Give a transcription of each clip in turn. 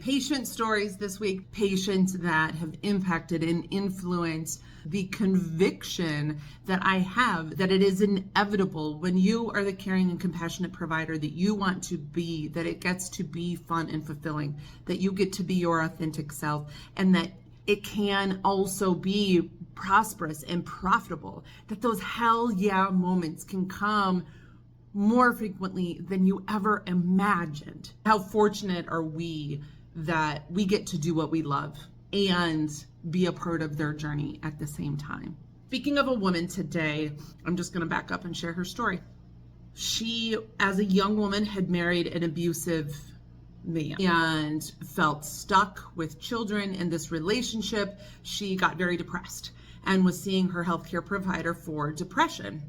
Patient stories this week, patients that have impacted and influenced the conviction that I have that it is inevitable when you are the caring and compassionate provider that you want to be, that it gets to be fun and fulfilling, that you get to be your authentic self, and that it can also be prosperous and profitable, that those hell yeah moments can come more frequently than you ever imagined. How fortunate are we that we get to do what we love and be a part of their journey at the same time. Speaking of a woman today, I'm just going to back up and share her story. She, as a young woman, had married an abusive man and felt stuck with children in this relationship. She got very depressed and was seeing her healthcare provider for depression.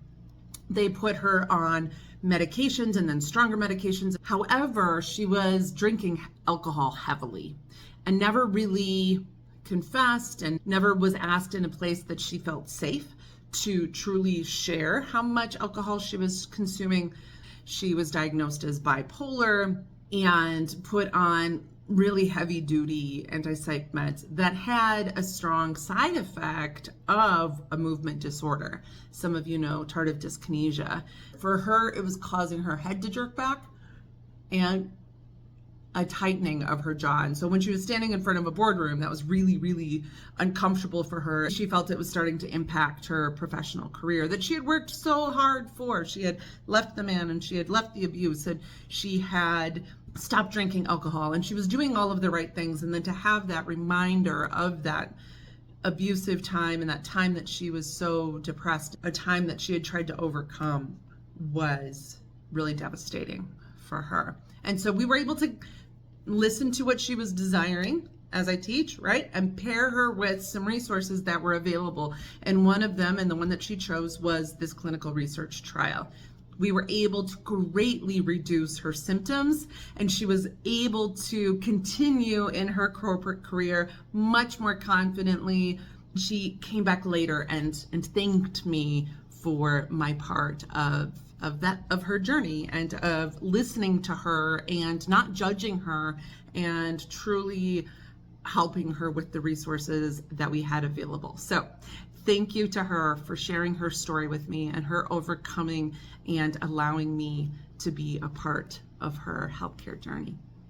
They put her on medications and then stronger medications. However, she was drinking alcohol heavily and never really confessed and never was asked in a place that she felt safe to truly share how much alcohol she was consuming. She was diagnosed as bipolar and put on really heavy duty anti-psych meds that had a strong side effect of a movement disorder. Some of you know tardive dyskinesia. For her, it was causing her head to jerk back and a tightening of her jaw. And so when she was standing in front of a boardroom, that was really, really uncomfortable for her. She felt it was starting to impact her professional career that she had worked so hard for. She had left the man and she had left the abuse and she had stopped drinking alcohol and she was doing all of the right things. And then to have that reminder of that abusive time and that time that she was so depressed, a time that she had tried to overcome, was really devastating for her. And so we were able to listen to what she was desiring, as I teach, right? And pair her with some resources that were available. And one of them, and the one that she chose, was this clinical research trial. We were able to greatly reduce her symptoms, and she was able to continue in her corporate career much more confidently. She came back later and thanked me for my part of her journey and of listening to her and not judging her and truly helping her with the resources that we had available. So thank you to her for sharing her story with me and her overcoming and allowing me to be a part of her healthcare journey.